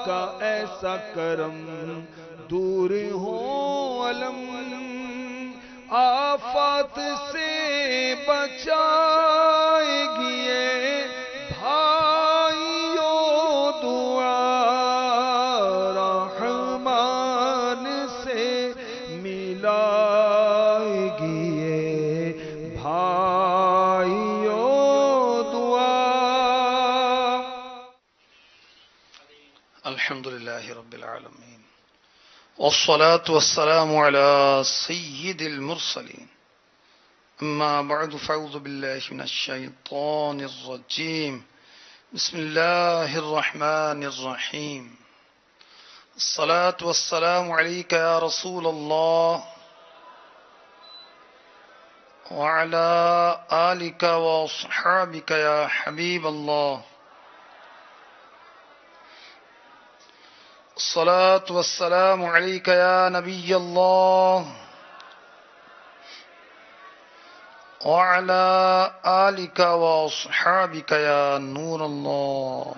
کا ایسا کرم، دور ہو علم آفات سے بچائے گی یہ بھائیو دعا رحمان سے ملائے گی یہ بھائیو دعا۔ الحمد للہ رب العالمین والصلاة والسلام على سید المرسلین اما بعد فاعوذ باللہ من الشیطان الرجیم بسم اللہ الرحمن الرحیم الصلاة والسلام علیک یا رسول اللہ وعلى آلک واصحابک یا حبیب اللہ الصلاة والسلام عليك يا نبي الله وعلى آلك وأصحابك يا نور الله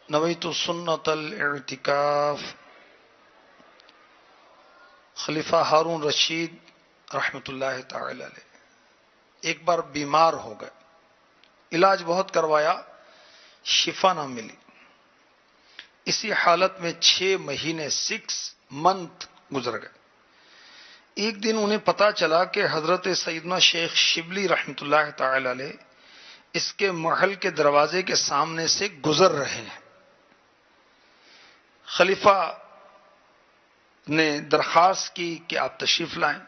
نويت سنة الاعتكاف۔ خلیفہ ہارون رشید رحمۃ اللہ تعالی علیہ ایک بار بیمار ہو گئے، علاج بہت کروایا، شفا نہ ملی۔ اسی حالت میں 6 مہینے 6 منتھ گزر گئے۔ ایک دن انہیں پتا چلا کہ حضرت سیدنا شیخ شبلی رحمۃ اللہ تعالی علیہ اس کے محل کے دروازے کے سامنے سے گزر رہے ہیں۔ خلیفہ نے درخواست کی کہ آپ تشریف لائیں۔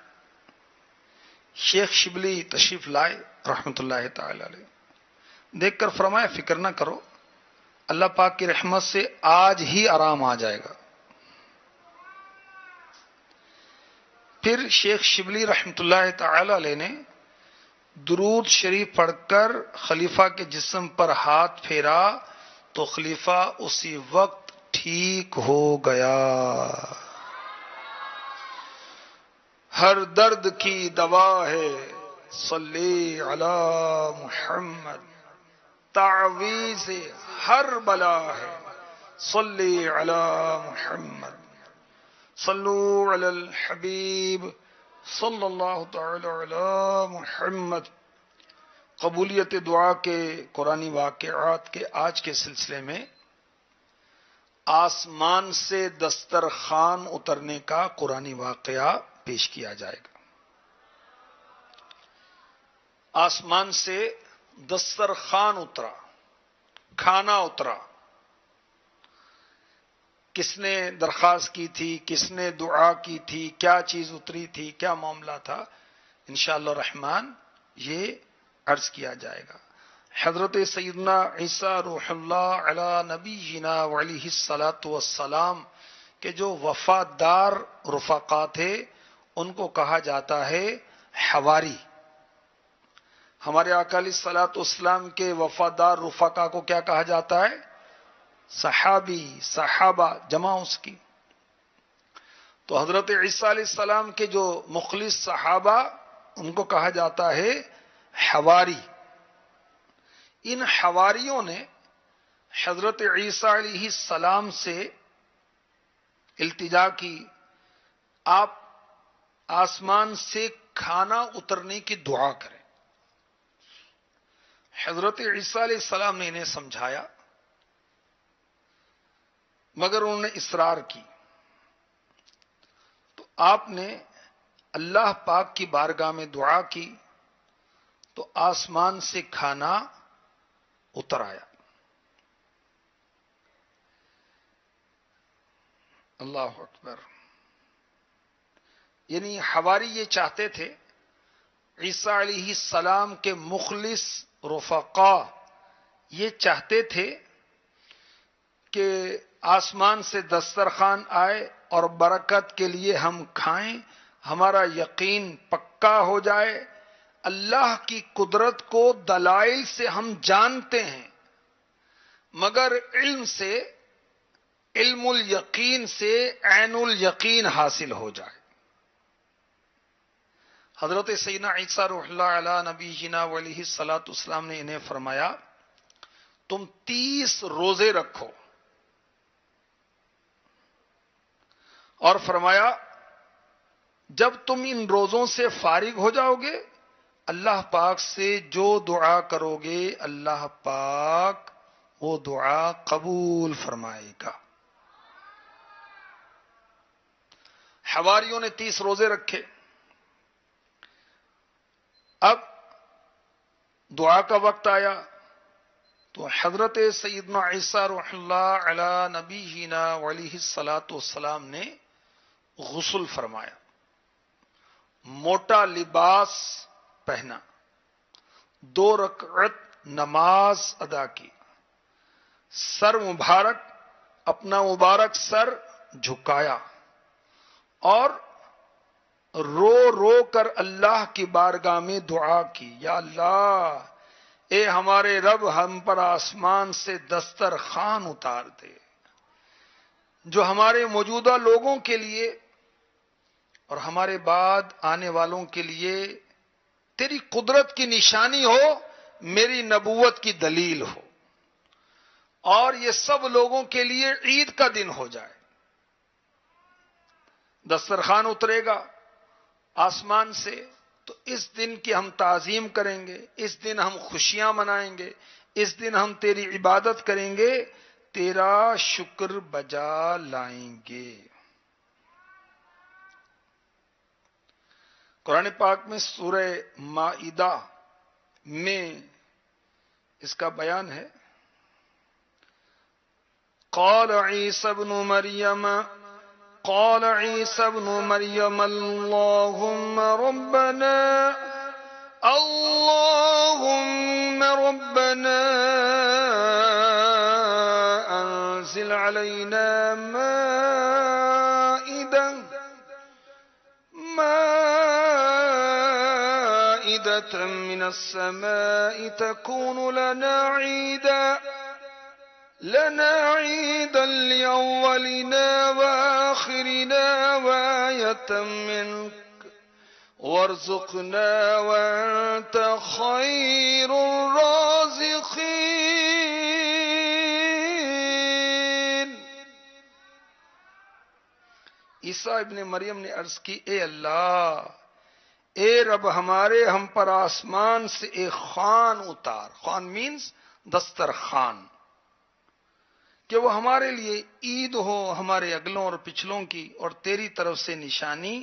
شیخ شبلی تشریف لائے رحمۃ اللہ تعالی علیہ، دیکھ کر فرمایا فکر نہ کرو، اللہ پاک کی رحمت سے آج ہی آرام آ جائے گا۔ پھر شیخ شبلی رحمۃ اللہ تعالی علیہ نے درود شریف پڑھ کر خلیفہ کے جسم پر ہاتھ پھیرا تو خلیفہ اسی وقت ٹھیک ہو گیا۔ ہر درد کی دوا ہے صلی علی محمد، تعویذ ہر بلا ہے صلی علی محمد، صلو علی الحبیب صلی اللہ تعالی علی محمد۔ قبولیت دعا کے قرآنی واقعات کے آج کے سلسلے میں آسمان سے دسترخوان اترنے کا قرآنی واقعہ پیش کیا جائے گا۔ آسمان سے دسترخوان اترا، کھانا اترا۔ کس نے درخواست کی تھی، کس نے دعا کی تھی، کیا چیز اتری تھی، کیا معاملہ تھا، انشاءاللہ الرحمن یہ عرض کیا جائے گا۔ حضرت سیدنا عیسیٰ روح اللہ علی نبینا وعلیہ الصلاۃ والسلام کے جو وفادار رفقا تھے ان کو کہا جاتا ہے حواری۔ ہمارے آقا علیہ الصلاۃ والسلام کے وفادار رفقا کو کیا کہا جاتا ہے؟ صحابی، صحابہ جمع اس کی۔ تو حضرت عیسیٰ علیہ السلام کے جو مخلص صحابہ ان کو کہا جاتا ہے حواری۔ ان حواریوں نے حضرت عیسیٰ علیہ السلام سے التجا کی، آپ آسمان سے کھانا اترنے کی دعا کریں۔ حضرت عیسیٰ علیہ السلام نے انہیں سمجھایا مگر انہوں نے اصرار کی، تو آپ نے اللہ پاک کی بارگاہ میں دعا کی تو آسمان سے کھانا اتر آیا۔ اللہ اکبر۔ یعنی حواری یہ چاہتے تھے، عیسیٰ علیہ السلام کے مخلص رفقا یہ چاہتے تھے کہ آسمان سے دسترخوان آئے اور برکت کے لیے ہم کھائیں، ہمارا یقین پکا ہو جائے، اللہ کی قدرت کو دلائل سے ہم جانتے ہیں مگر علم سے، علم الیقین سے عین الیقین حاصل ہو جائے۔ حضرت سیدنا عیسیٰ روح اللہ علی نبینا وعلیہ الصلاۃ والسلام نے انہیں فرمایا تم 30 روزے رکھو. اور فرمایا جب تم ان روزوں سے فارغ ہو جاؤ گے اللہ پاک سے جو دعا کرو گے اللہ پاک وہ دعا قبول فرمائے گا. حواریوں نے 30 روزے رکھے. اب دعا کا وقت آیا تو حضرت سیدنا عیسیٰ روح اللہ علی نبینا علیہ الصلاۃ والسلام نے غسل فرمایا, موٹا لباس پہنا, 2 رکعت نماز ادا کی, سر مبارک اپنا مبارک سر جھکایا اور رو رو کر اللہ کی بارگاہ میں دعا کی, یا اللہ اے ہمارے رب ہم پر آسمان سے دسترخوان اتار دے جو ہمارے موجودہ لوگوں کے لیے اور ہمارے بعد آنے والوں کے لیے تیری قدرت کی نشانی ہو, میری نبوت کی دلیل ہو, اور یہ سب لوگوں کے لیے عید کا دن ہو جائے. دسترخوان اترے گا آسمان سے تو اس دن کی ہم تعظیم کریں گے, اس دن ہم خوشیاں منائیں گے, اس دن ہم تیری عبادت کریں گے, تیرا شکر بجا لائیں گے. قرآن پاک میں سورہ مائدہ میں اس کا بیان ہے. قال عیسی ابن مریم اللهم ربنا انزل علينا مائدة من السماء تكون لنا عيدا لأولنا وآخرنا وآية منك وارزقنا وأنت خير الرازقين. عیسیٰ ابن مریم نے عرض کی, اے اللہ, اے رب ہمارے, ہم پر آسمان سے ایک خوان اتار. خوان مینز دسترخوان, کہ وہ ہمارے لیے عید ہو ہمارے اگلوں اور پچھلوں کی, اور تیری طرف سے نشانی,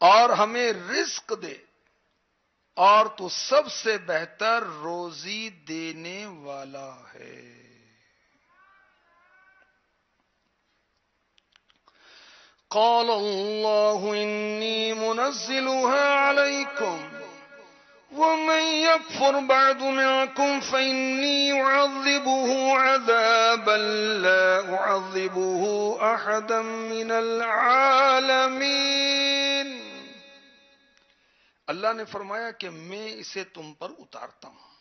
اور ہمیں رزق دے, اور تو سب سے بہتر روزی دینے والا ہے. قال اللہ انی منزلها علیکم ومن يكفر بعد منكم فإني أعذبه عذابا لا أعذبه أحدا من العالمين. اللہ نے فرمایا کہ میں اسے تم پر اتارتا ہوں,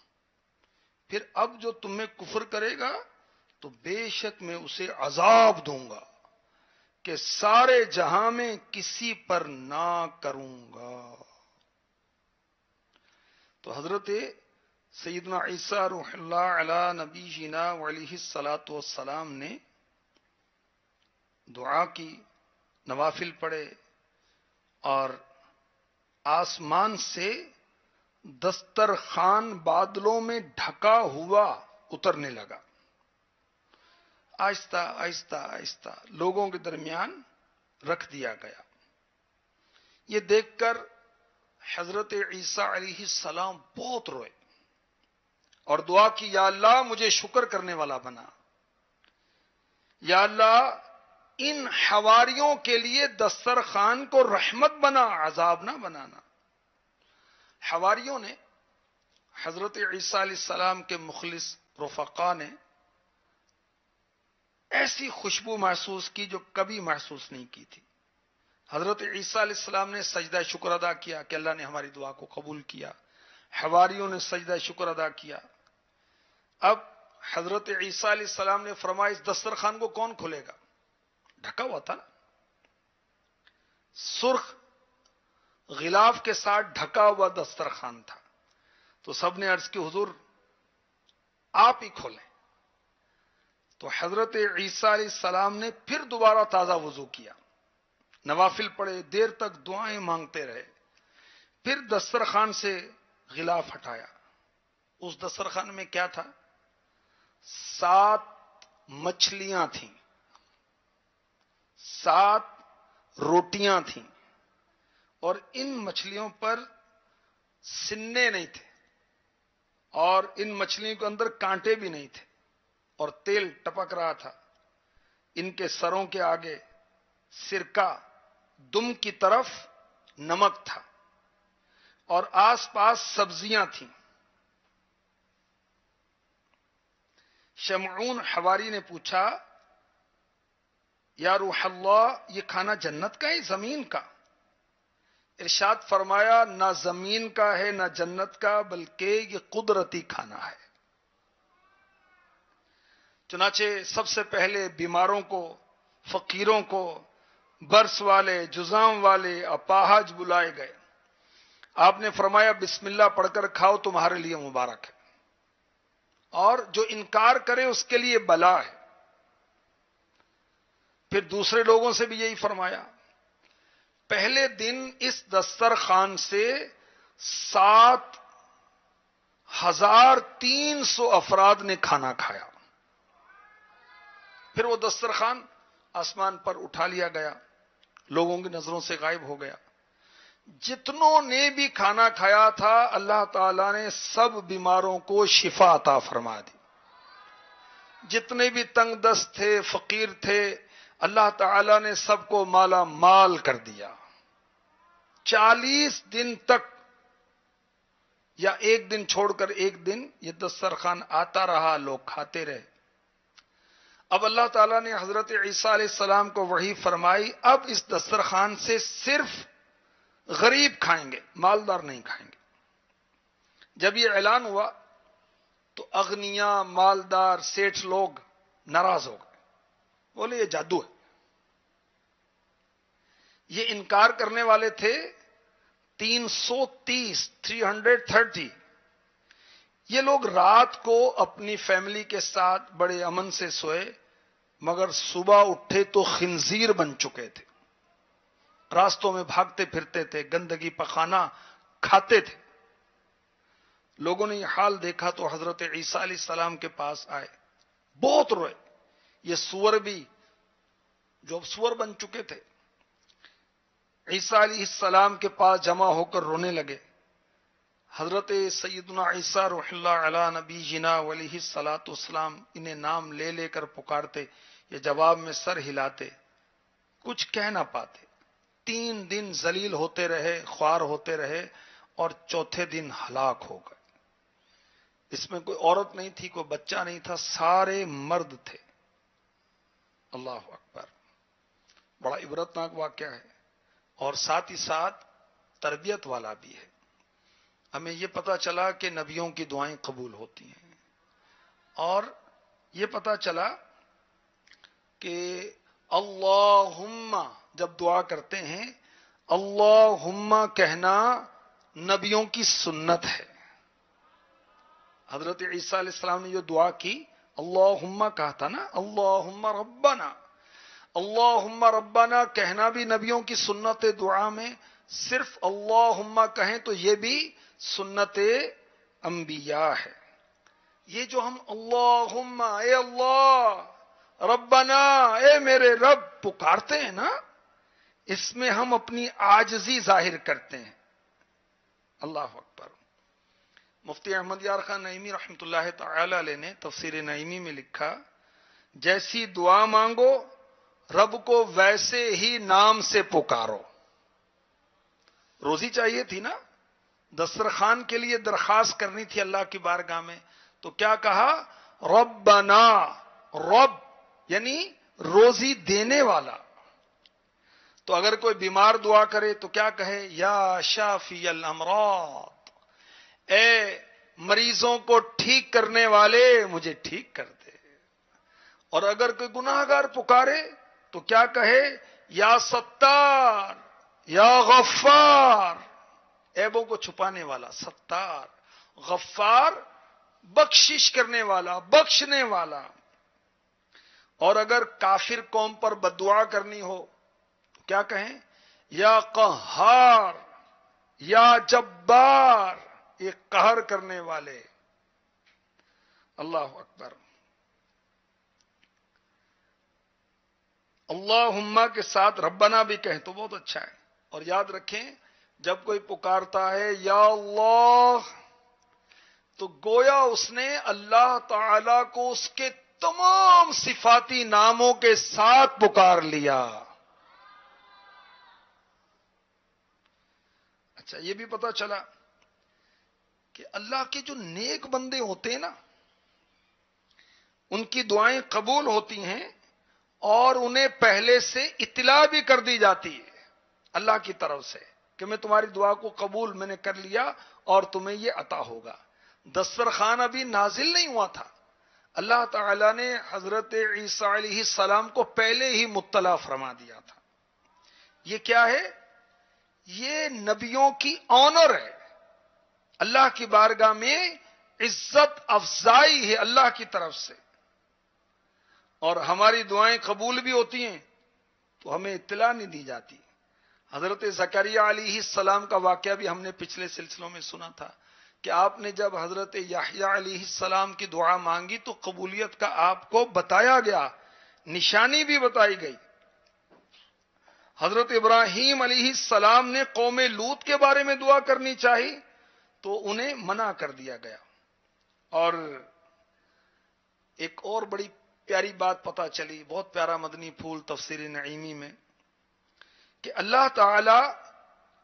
پھر اب جو تم میں کفر کرے گا تو بے شک میں اسے عذاب دوں گا کہ سارے جہاں میں کسی پر نہ کروں گا. تو حضرت سیدنا عیسیٰ روح اللہ علی نبینا علیہ الصلاۃ والسلام نے دعا کی, نوافل پڑھے, اور آسمان سے دسترخوان بادلوں میں ڈھکا ہوا اترنے لگا. آہستہ آہستہ آہستہ لوگوں کے درمیان رکھ دیا گیا. یہ دیکھ کر حضرت عیسیٰ علیہ السلام بہت روئے اور دعا کی, یا اللہ مجھے شکر کرنے والا بنا, یا اللہ ان حواریوں کے لیے دسترخوان کو رحمت بنا, عذاب نہ بنانا. حواریوں نے حضرت عیسیٰ علیہ السلام کے مخلص رفقا نے ایسی خوشبو محسوس کی جو کبھی محسوس نہیں کی تھی. حضرت عیسیٰ علیہ السلام نے سجدہ شکر ادا کیا کہ اللہ نے ہماری دعا کو قبول کیا. حواریوں نے سجدہ شکر ادا کیا. اب حضرت عیسیٰ علیہ السلام نے فرمایا اس دسترخوان کو کون کھولے گا؟ ڈھکا ہوا تھا نا, سرخ غلاف کے ساتھ ڈھکا ہوا دسترخوان تھا. تو سب نے عرض کی, حضور آپ ہی کھولیں. تو حضرت عیسیٰ علیہ السلام نے پھر دوبارہ تازہ وضو کیا، نوافل پڑھے، دیر تک دعائیں مانگتے رہے. پھر دسترخوان سے غلاف ہٹایا. اس دسترخوان میں کیا تھا؟ 7 مچھلیاں تھیں، 7 روٹیاں تھیں، اور ان مچھلیوں پر سننے نہیں تھے، اور ان مچھلیوں کے اندر کانٹے بھی نہیں تھے، اور تیل ٹپک رہا تھا. ان کے سروں کے آگے سرکہ، دم کی طرف نمک تھا، اور آس پاس سبزیاں تھیں. شمعون حواری نے پوچھا، یا روح اللہ، یہ کھانا جنت کا ہے زمین کا؟ ارشاد فرمایا، نہ زمین کا ہے نہ جنت کا، بلکہ یہ قدرتی کھانا ہے. چنانچہ سب سے پہلے بیماروں کو، فقیروں کو، برس والے، جزام والے، اپاہج بلائے گئے. آپ نے فرمایا بسم اللہ پڑھ کر کھاؤ، تمہارے لیے مبارک ہے، اور جو انکار کرے اس کے لیے بلا ہے. پھر دوسرے لوگوں سے بھی یہی فرمایا. پہلے دن اس دسترخوان سے 7,300 افراد نے کھانا کھایا. پھر وہ دسترخوان آسمان پر اٹھا لیا گیا، لوگوں کی نظروں سے غائب ہو گیا. جتنوں نے بھی کھانا کھایا تھا اللہ تعالیٰ نے سب بیماروں کو شفا عطا فرما دی. جتنے بھی تنگ دست تھے، فقیر تھے، اللہ تعالیٰ نے سب کو مالا مال کر دیا. 40 دن تک، یا ایک دن چھوڑ کر ایک دن، یہ دسترخوان آتا رہا، لوگ کھاتے رہے. اب اللہ تعالیٰ نے حضرت عیسیٰ علیہ السلام کو وحی فرمائی، اب اس دسترخوان سے صرف غریب کھائیں گے، مالدار نہیں کھائیں گے. جب یہ اعلان ہوا تو اغنیاء، مالدار، سیٹھ لوگ ناراض ہو گئے، بولے یہ جادو ہے. یہ انکار کرنے والے تھے 330. یہ لوگ رات کو اپنی فیملی کے ساتھ بڑے امن سے سوئے، مگر صبح اٹھے تو خنزیر بن چکے تھے. راستوں میں بھاگتے پھرتے تھے، گندگی پخانہ کھاتے تھے. لوگوں نے یہ حال دیکھا تو حضرت عیسیٰ علیہ السلام کے پاس آئے، بہت روئے. یہ سور بھی، جو اب سور بن چکے تھے، عیسیٰ علیہ السلام کے پاس جمع ہو کر رونے لگے. حضرت سیدنا عیسیٰ روح اللہ علی نبی جنا علیہ الصلاۃ والسلام انہیں نام لے لے کر پکارتے، یہ جواب میں سر ہلاتے، کچھ کہہ نہ پاتے. 3 دن ذلیل ہوتے رہے، خوار ہوتے رہے، اور چوتھے دن ہلاک ہو گئے. اس میں کوئی عورت نہیں تھی، کوئی بچہ نہیں تھا، سارے مرد تھے. اللہ اکبر. بڑا عبرتناک واقعہ ہے، اور ساتھ ہی ساتھ تربیت والا بھی ہے. ہمیں یہ پتا چلا کہ نبیوں کی دعائیں قبول ہوتی ہیں، اور یہ پتا چلا کہ اللہم جب دعا کرتے ہیں، اللہم کہنا نبیوں کی سنت ہے. حضرت عیسیٰ علیہ السلام نے جو دعا کی، اللہم کہا تھا نا، اللہم ربنا. اللہم ربنا کہنا بھی نبیوں کی سنت دعا میں. صرف اللہم کہیں تو یہ بھی سنت انبیاء ہے. یہ جو ہم اللہم، اے اللہ، ربنا، اے میرے رب پکارتے ہیں نا، اس میں ہم اپنی عاجزی ظاہر کرتے ہیں. اللہ اکبر. مفتی احمد یار خان نعیمی رحمۃ اللہ تعالی علیہ نے تفسیر نعیمی میں لکھا، جیسی دعا مانگو رب کو ویسے ہی نام سے پکارو. روزی چاہیے تھی نا، دسترخوان کے لیے درخواست کرنی تھی اللہ کی بارگاہ میں، تو کیا کہا؟ ربنا. رب یعنی روزی دینے والا. تو اگر کوئی بیمار دعا کرے تو کیا کہے؟ یا شافی الامراض، اے مریضوں کو ٹھیک کرنے والے مجھے ٹھیک کر دے. اور اگر کوئی گناہ گار پکارے تو کیا کہے؟ یا ستار، یا غفار، عیبوں کو چھپانے والا. ستار، غفار، بخشش کرنے والا، بخشنے والا. اور اگر کافر قوم پر بددعا کرنی ہو تو کیا کہیں؟ یا قہار، یا جبار، یہ قہر کرنے والے. اللہ اکبر. اللہم کے ساتھ ربنا بھی کہیں تو بہت اچھا ہے. اور یاد رکھیں جب کوئی پکارتا ہے یا اللہ تو گویا اس نے اللہ تعالی کو اس کے تمام صفاتی ناموں کے ساتھ پکار لیا. اچھا یہ بھی پتا چلا کہ اللہ کے جو نیک بندے ہوتے ہیں نا ان کی دعائیں قبول ہوتی ہیں اور انہیں پہلے سے اطلاع بھی کر دی جاتی ہے اللہ کی طرف سے کہ میں تمہاری دعا کو قبول میں نے کر لیا اور تمہیں یہ عطا ہوگا. دسترخوان ابھی نازل نہیں ہوا تھا، اللہ تعالیٰ نے حضرت عیسیٰ علیہ السلام کو پہلے ہی مطلع فرما دیا تھا. یہ کیا ہے؟ یہ نبیوں کی آنر ہے، اللہ کی بارگاہ میں عزت افزائی ہے اللہ کی طرف سے. اور ہماری دعائیں قبول بھی ہوتی ہیں تو ہمیں اطلاع نہیں دی جاتی. حضرت زکریا علیہ السلام کا واقعہ بھی ہم نے پچھلے سلسلوں میں سنا تھا کہ آپ نے جب حضرت یحییٰ علیہ السلام کی دعا مانگی تو قبولیت کا آپ کو بتایا گیا، نشانی بھی بتائی گئی. حضرت ابراہیم علیہ السلام نے قوم لوط کے بارے میں دعا کرنی چاہی تو انہیں منع کر دیا گیا. اور ایک اور بڑی پیاری بات پتا چلی، بہت پیارا مدنی پھول تفسیر نعیمی میں، کہ اللہ تعالی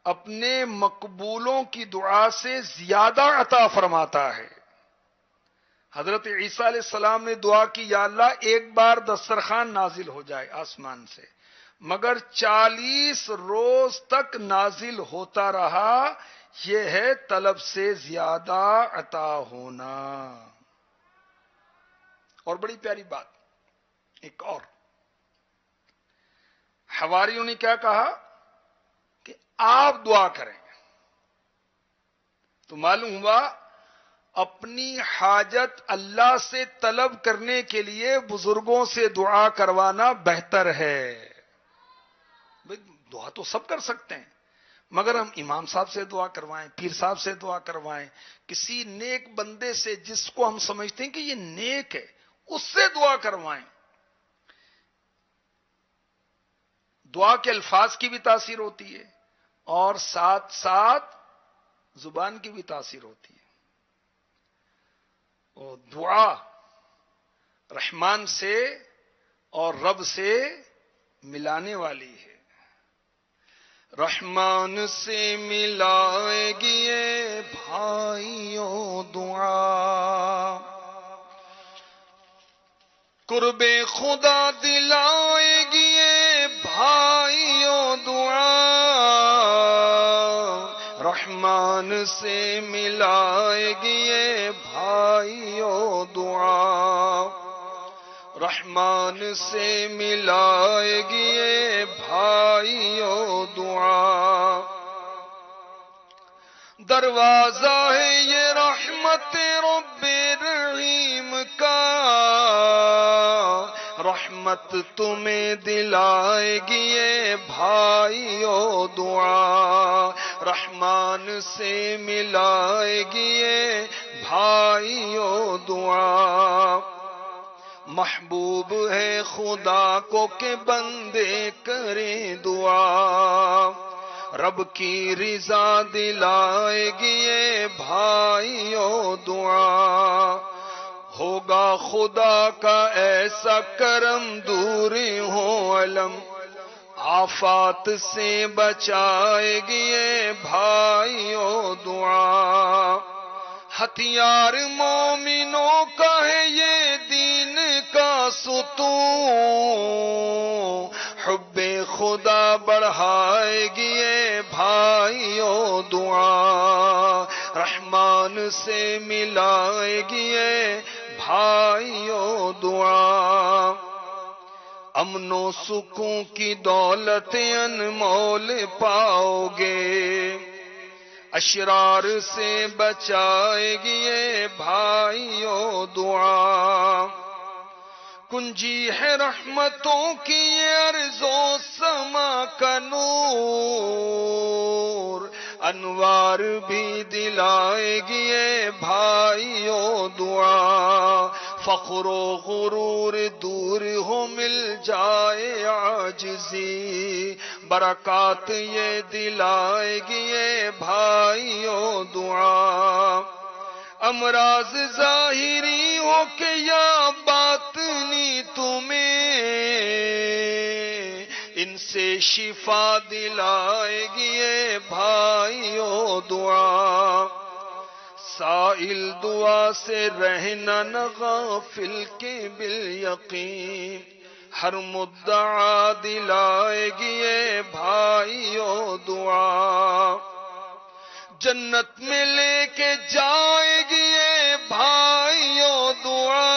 اپنے مقبولوں کی دعا سے زیادہ عطا فرماتا ہے. حضرت عیسیٰ علیہ السلام نے دعا کی یا اللہ ایک بار دسترخوان نازل ہو جائے آسمان سے، مگر 40 روز تک نازل ہوتا رہا. یہ ہے طلب سے زیادہ عطا ہونا. اور بڑی پیاری بات ایک اور، حواریوں نے کیا کہا کہ آپ دعا کریں. تو معلوم ہوا اپنی حاجت اللہ سے طلب کرنے کے لیے بزرگوں سے دعا کروانا بہتر ہے. دعا تو سب کر سکتے ہیں مگر ہم امام صاحب سے دعا کروائیں، پیر صاحب سے دعا کروائیں، کسی نیک بندے سے جس کو ہم سمجھتے ہیں کہ یہ نیک ہے اس سے دعا کروائیں. دعا کے الفاظ کی بھی تاثیر ہوتی ہے اور ساتھ ساتھ زبان کی بھی تاثیر ہوتی ہے. وہ دعا رحمان سے اور رب سے ملانے والی ہے. رحمان سے ملائے گی یہ بھائیوں دعا، قرب خدا دلائے گی یہ بھائیوں دعا. رحمان سے ملائے گی یہ بھائیوں دعا، رحمان سے ملائے گی یہ بھائیوں دعا. دروازہ ہے یہ رحمت رب رحیم کا، رحمت تمہیں دلائے گی یہ بھائیوں دعا. رحمان سے ملائے گی یہ بھائیوں دعا. محبوب ہے خدا کو کہ بندے کریں دعا، رب کی رضا دلائے گی یہ بھائیوں دعا. ہوگا خدا کا ایسا کرم دور ہو علم، آفات سے بچائے گی یہ بھائیوں دعا. ہتھیار مومنوں کا ہے یہ دین کا ستون، حب خدا بڑھائے گی یہ بھائیوں دعا. رحمان سے ملائے گی یہ بھائیوں دعا. امن و سکون کی دولت انمول پاؤ گے، اشرار سے بچائے گی یہ بھائیو دعا، کنجی ہے رحمتوں کی ارض و سما کا نور، انوار بھی دلائے گی یہ بھائیو دعا، فخر و غرور دور ہو مل جائے عاجزی، برکات یہ دلائے گی یہ بھائیو دعا، امراض ظاہری ہو کہ یا باطنی تمہیں ان سے شفا دلائے گی یہ بھائیو دعا، سائل دعا سے رہنا نہ غافل کے بالیقین، ہر مدعا دلائے گی یہ بھائیو دعا، جنت میں لے کے جائے گی یہ بھائیو دعا،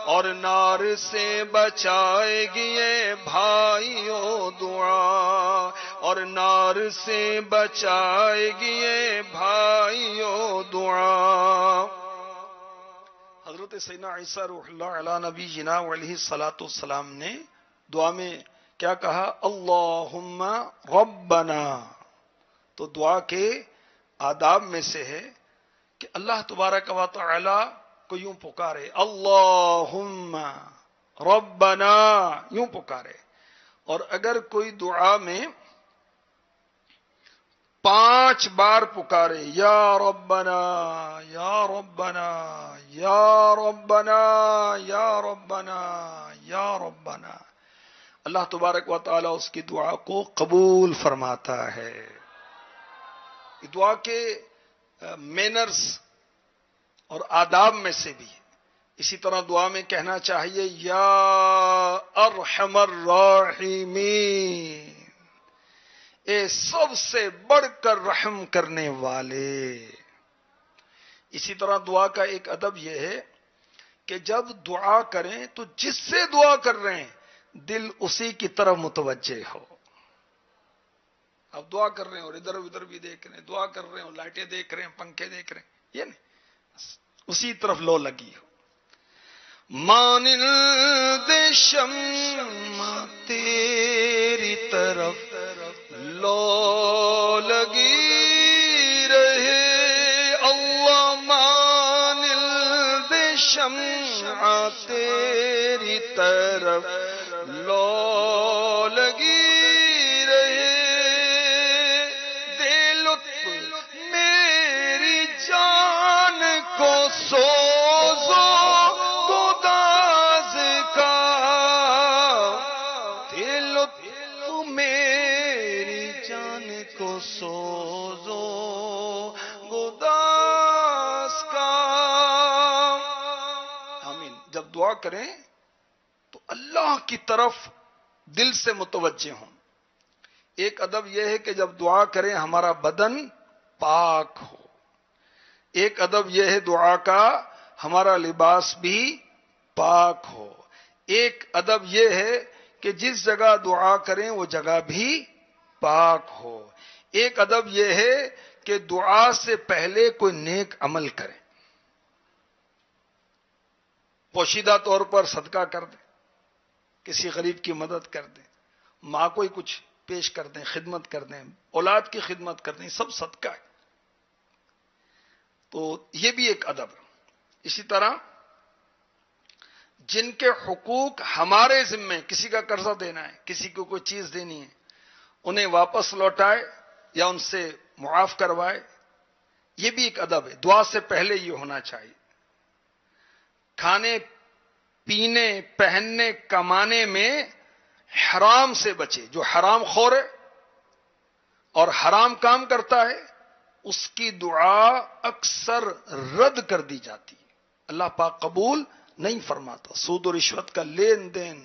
اور نار سے بچائے گی یہ بھائیو دعا، اور نار سے بچائے گی یہ بھائیو دعا۔ حضرت سیدنا عیسیٰ روح اللہ علی نبی جنا علیہ الصلاۃ والسلام نے دعا میں کیا کہا؟ اللہم ربنا۔ تو دعا کے آداب میں سے ہے کہ اللہ تبارک و تعالی کو یوں پکارے، اللہم ربنا، یوں پکارے، اور اگر کوئی دعا میں 5 بار پکارے، یا ربنا یا ربنا یا ربنا یا ربنا یا ربنا، اللہ تبارک و تعالی اس کی دعا کو قبول فرماتا ہے۔ دعا کے مینرز اور آداب میں سے بھی اسی طرح دعا میں کہنا چاہیے یا ارحم الراحمین، اے سب سے بڑھ کر رحم کرنے والے۔ اسی طرح دعا کا ایک ادب یہ ہے کہ جب دعا کریں تو جس سے دعا کر رہے ہیں دل اسی کی طرف متوجہ ہو۔ اب دعا کر رہے ہیں اور ادھر ادھر بھی دیکھ رہے ہیں، دعا کر رہے ہیں اور لائٹیں دیکھ رہے ہیں، پنکھے دیکھ رہے ہیں، یہ نہیں، اسی طرف لو لگی ہو۔ مانند شمع تیری طرف لو لگی رہے، اللہ مانند شمع تیری طرف لو لگی سوزو گداز کا، دل میری جان کو سوزو گداز کا۔ آمین۔ جب دعا کریں تو اللہ کی طرف دل سے متوجہ ہوں۔ ایک ادب یہ ہے کہ جب دعا کریں ہمارا بدن پاک ہو۔ ایک ادب یہ ہے دعا کا ہمارا لباس بھی پاک ہو۔ ایک ادب یہ ہے کہ جس جگہ دعا کریں وہ جگہ بھی پاک ہو۔ ایک ادب یہ ہے کہ دعا سے پہلے کوئی نیک عمل کریں، پوشیدہ طور پر صدقہ کر دیں، کسی غریب کی مدد کر دیں، ماں کو ہی کچھ پیش کر دیں، خدمت کر دیں، اولاد کی خدمت کر دیں، سب صدقہ ہے۔ تو یہ بھی ایک ادب ہے۔ اسی طرح جن کے حقوق ہمارے ذمے، کسی کا قرضہ دینا ہے، کسی کو کوئی چیز دینی ہے، انہیں واپس لوٹائے یا ان سے معاف کروائے، یہ بھی ایک ادب ہے۔ دعا سے پہلے یہ ہونا چاہیے۔ کھانے پینے پہننے کمانے میں حرام سے بچے۔ جو حرام خور ہے اور حرام کام کرتا ہے اس کی دعا اکثر رد کر دی جاتی ہے، اللہ پاک قبول نہیں فرماتا۔ سود و رشوت کا لین دین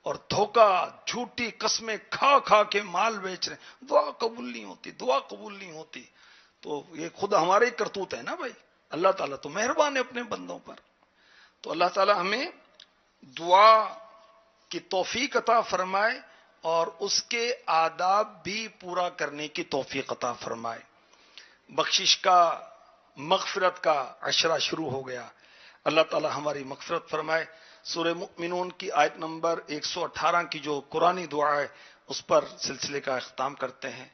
اور دھوکہ، جھوٹی قسمیں کھا کھا کے مال بیچ رہے ہیں، دعا قبول نہیں ہوتی، دعا قبول نہیں ہوتی۔ تو یہ خود ہمارے ہی کرتوت ہے نا بھائی۔ اللہ تعالیٰ تو مہربان ہے اپنے بندوں پر۔ تو اللہ تعالیٰ ہمیں دعا کی توفیق عطا فرمائے اور اس کے آداب بھی پورا کرنے کی توفیق عطا فرمائے. بخشش کا، مغفرت کا عشرہ شروع ہو گیا. اللہ تعالی ہماری مغفرت فرمائے. سورہ مؤمنون کی آیت نمبر 118 کی جو قرآنی دعا ہے اس پر سلسلے کا اختتام کرتے ہیں.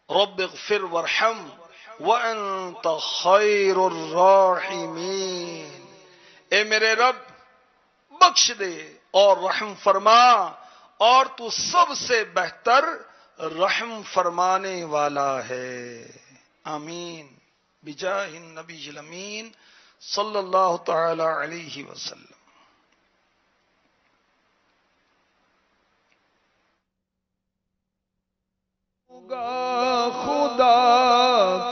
رب اغفر وارحم وانت خیر الراحمین. اے میرے رب بخش دے اور رحم فرما، اور تو سب سے بہتر رحم فرمانے والا ہے. آمین بجاہ النبی الامین صلی اللہ تعالی علیہ وسلم. خدا